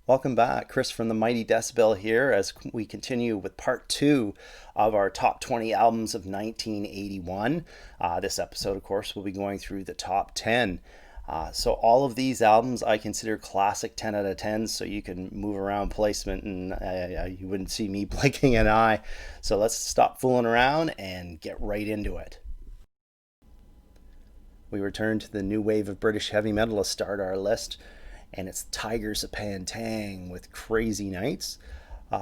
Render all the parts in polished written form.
Welcome back. Chris from the Mighty Decibel here as we continue with part 2 of our top 20 albums of 1981. This episode, of course, will be going through the top 10. So all of these albums I consider classic 10 out of 10, so you can move around placement and you wouldn't see me blinking an eye. So let's stop fooling around and get right into it. We return to the new wave of British heavy metal to start our list, and it's TYGERS Zapantang with Crazy Nights.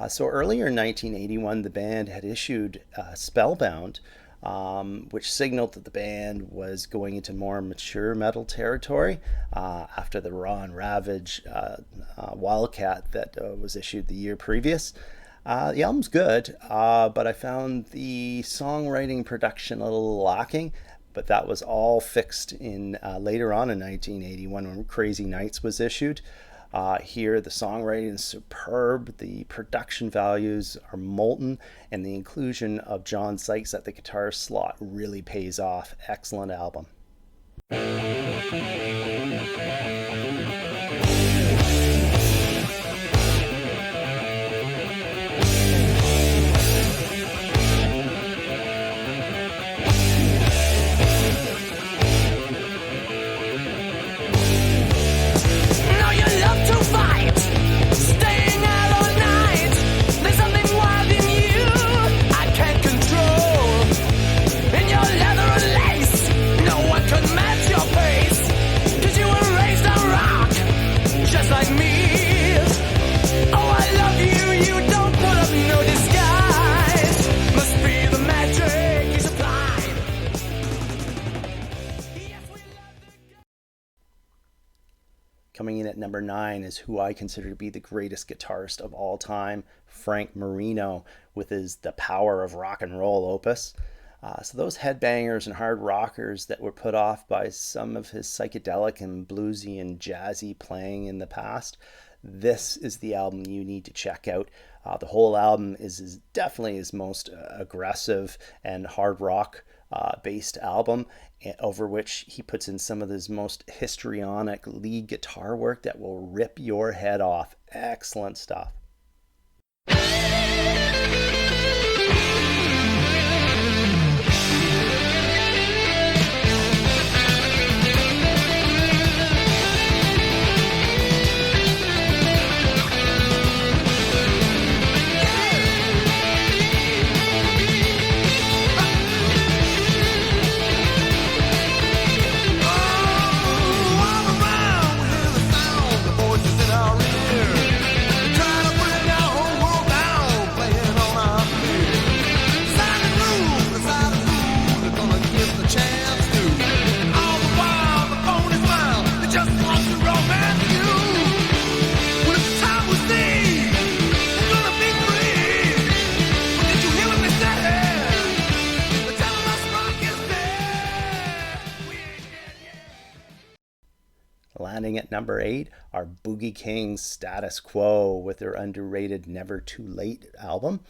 So earlier in 1981, the band had issued Spellbound, which signaled that the band was going into more mature metal territory after the Raw and Ravage Wildcat that was issued the year previous. The album's good, but I found the songwriting production a little lacking. But that was all fixed in later on in 1981 when Crazy Nights was issued. Here, the songwriting is superb, the production values are molten, and the inclusion of John Sykes at the guitar slot really pays off. Excellent album. Coming in at number 9 is who I consider to be the greatest guitarist of all time, Frank Marino, with his The Power of Rock and Roll opus. So those headbangers and hard rockers that were put off by some of his psychedelic and bluesy and jazzy playing in the past, this is the album you need to check out. The whole album is definitely his most aggressive and hard rock based album, over which he puts in some of his most histrionic lead guitar work that will rip your head off. Excellent stuff. Landing at number 8 are Boogie Kings Status Quo with their underrated Never Too Late album.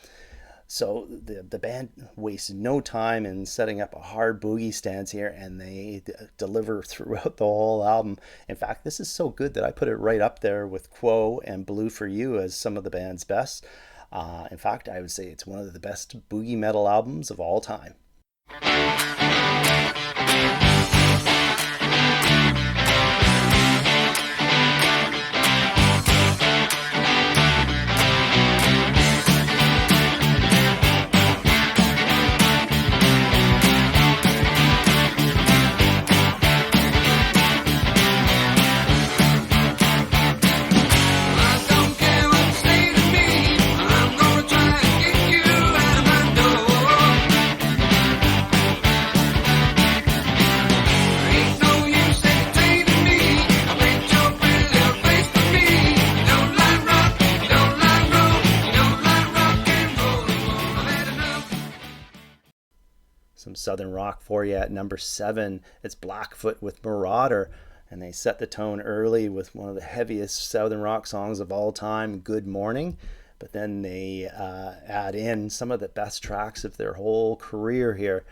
So the band wastes no time in setting up a hard boogie stance here, and they deliver throughout the whole album. In fact, this is so good that I put it right up there with Quo and Blue for You as some of the band's best. In fact, I would say it's one of the best boogie metal albums of all time. Some southern rock for you at number 7. It's Blackfoot with Marauder, and they set the tone early with one of the heaviest southern rock songs of all time, Good Morning. But then they add in some of the best tracks of their whole career here.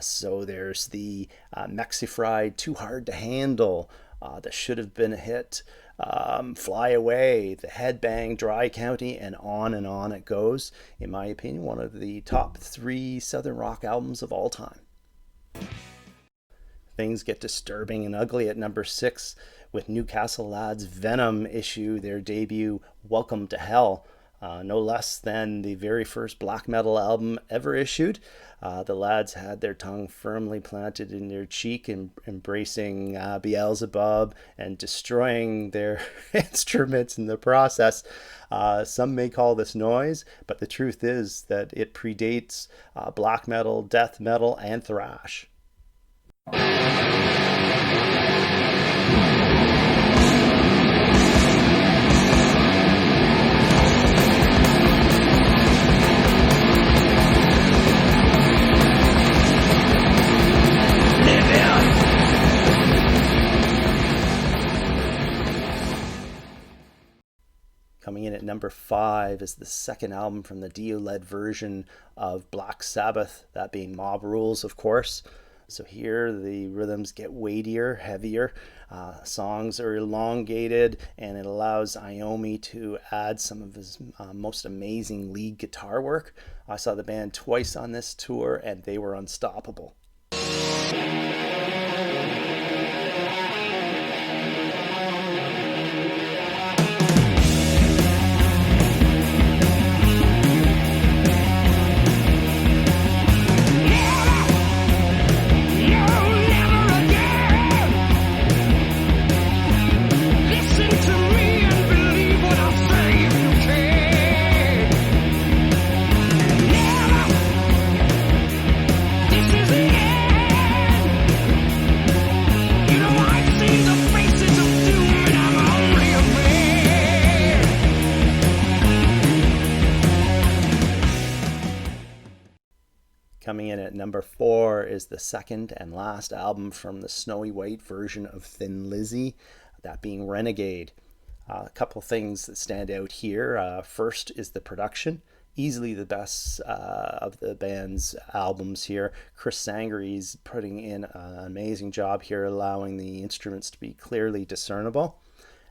So there's the Mexifried Too Hard to Handle, that should have been a hit. Fly Away, The Headbang, Dry County, and on it goes. In my opinion, one of the top 3 Southern rock albums of all time. Things get disturbing and ugly at number 6 with Newcastle lads VENOM issue their debut Welcome to Hell. No less than the very first black metal album ever issued. The lads had their tongue firmly planted in their cheek, embracing Beelzebub and destroying their instruments in the process. Some may call this noise, but the truth is that it predates black metal, death metal, and thrash. Coming in at number 5 is the second album from the Dio-led version of Black Sabbath, that being Mob Rules, of course. So here the rhythms get weightier, heavier, songs are elongated, and it allows Iommi to add some of his most amazing lead guitar work. I saw the band twice on this tour, and they were unstoppable. Coming in at number 4 is the second and last album from the Snowy White version of Thin Lizzy, that being Renegade. A couple things that stand out here. First is the production. Easily the best of the band's albums here. Chris Sangre's putting in an amazing job here, allowing the instruments to be clearly discernible.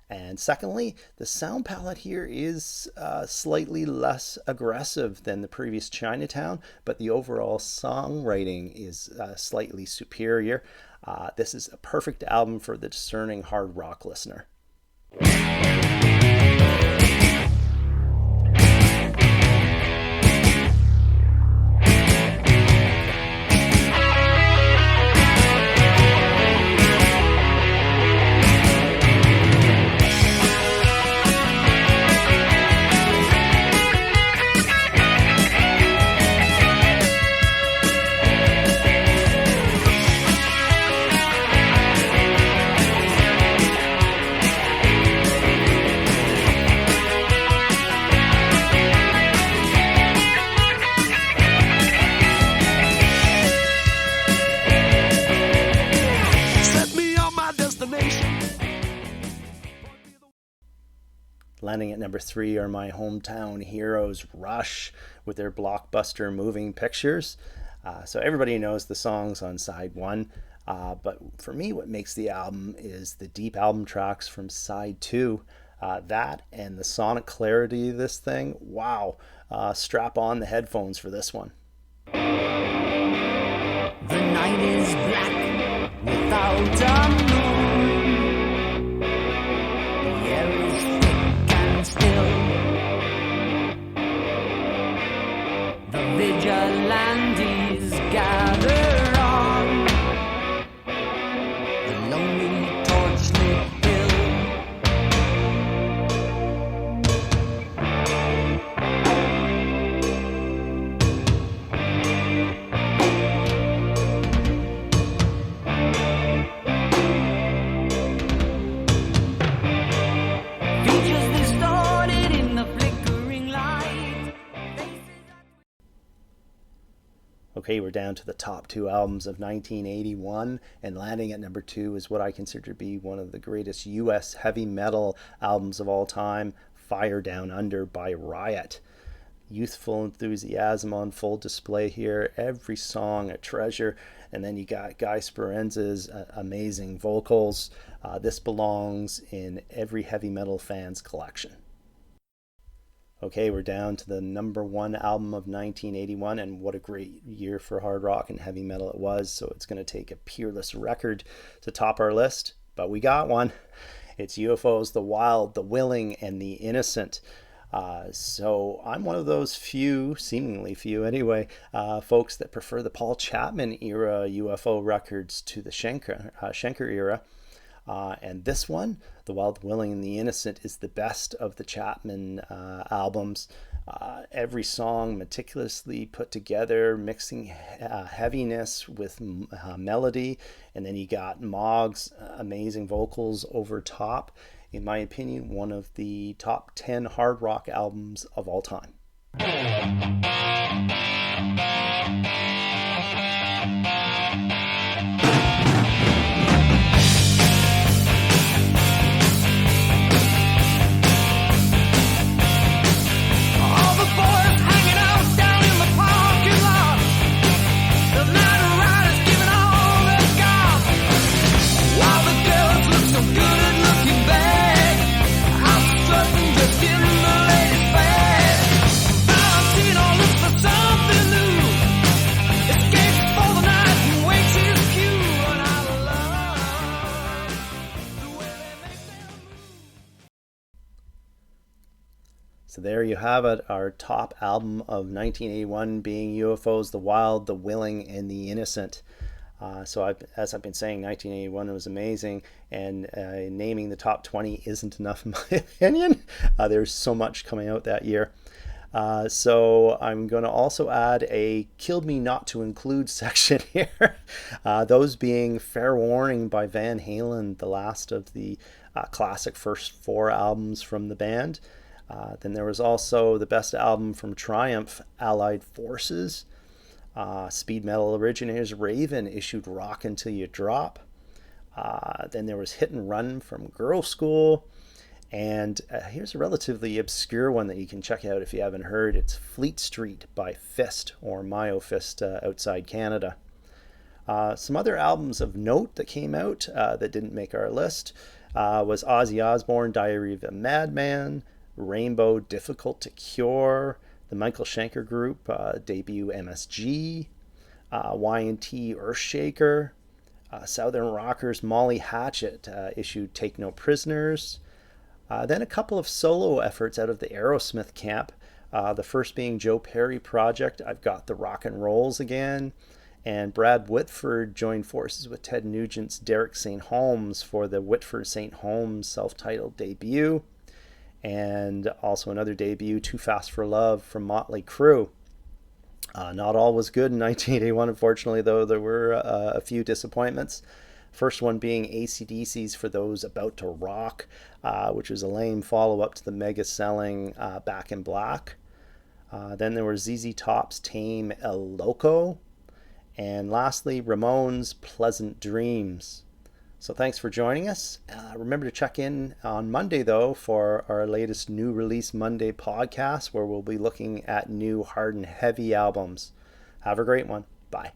And secondly, the sound palette here is slightly less aggressive than the previous Chinatown, but the overall songwriting is slightly superior. This is a perfect album for the discerning hard rock listener. Landing at number 3 are my hometown heroes, Rush, with their blockbuster Moving Pictures. So everybody knows the songs on side 1, but for me what makes the album is the deep album tracks from side 2. That and the sonic clarity of this thing, wow. Strap on the headphones for this one. The night is black without a moon. The air is thick and still. The vigilantes gather on the lonely torch-lit hill. Okay, we're down to the top 2 albums of 1981, and landing at number 2 is what I consider to be one of the greatest US heavy metal albums of all time, Fire Down Under by RIOT. youthful enthusiasm on full display here. Every song a treasure. And then you got Guy Speranza's amazing vocals. This belongs in every heavy metal fan's collection. Okay, we're down to the number one album of 1981, and what a great year for hard rock and heavy metal it was. So it's going to take a peerless record to top our list, but we got one. It's UFO's The Wild, The Willing, and The Innocent. So I'm one of those few, seemingly few anyway, folks that prefer the Paul Chapman era UFO records to the Schenker era. And this one, The Wild, the Willing, and the Innocent, is the best of the Chapman albums. Every song meticulously put together, mixing heaviness with melody. And then you got Mog's amazing vocals over top. In my opinion, one of the top 10 hard rock albums of all time. So there you have it, our top album of 1981 being UFO's The Wild, The Willing, and The Innocent. As I've been saying, 1981 was amazing, and naming the top 20 isn't enough in my opinion. There's so much coming out that year. So I'm going to also add a Killed Me Not to Include section here. Those being Fair Warning by Van Halen, the last of the classic first four albums from the band. Then there was also the best album from Triumph, Allied Forces. Speed metal originators Raven issued Rock Until You Drop. Then there was Hit and Run from Girl School. And here's a relatively obscure one that you can check out if you haven't heard. It's Fleet Street by Fist, or Mayo Fist outside Canada. Some other albums of note that came out that didn't make our list was Ozzy Osbourne, Diary of a Madman, Rainbow, Difficult to Cure, the Michael Schenker Group, debut MSG, Y&T Earthshaker, Southern Rockers Molly Hatchet issued Take No Prisoners. Then a couple of solo efforts out of the Aerosmith camp, the first being Joe Perry Project, I've Got the Rock and Rolls Again, and Brad Whitford joined forces with Ted Nugent's Derek St. Holmes for the Whitford St. Holmes self-titled debut. And also another debut, Too Fast for Love from Motley Crue. Not all was good in 1981, unfortunately, though there were a few disappointments. First one being AC/DC's For Those About to Rock, which was a lame follow-up to the mega-selling Back in Black. Then there were ZZ Top's Tame El Loco. And lastly, Ramones' Pleasant Dreams. So thanks for joining us. Remember to check in on Monday, though, for our latest New Release Monday podcast, where we'll be looking at new hard and heavy albums. Have a great one. Bye.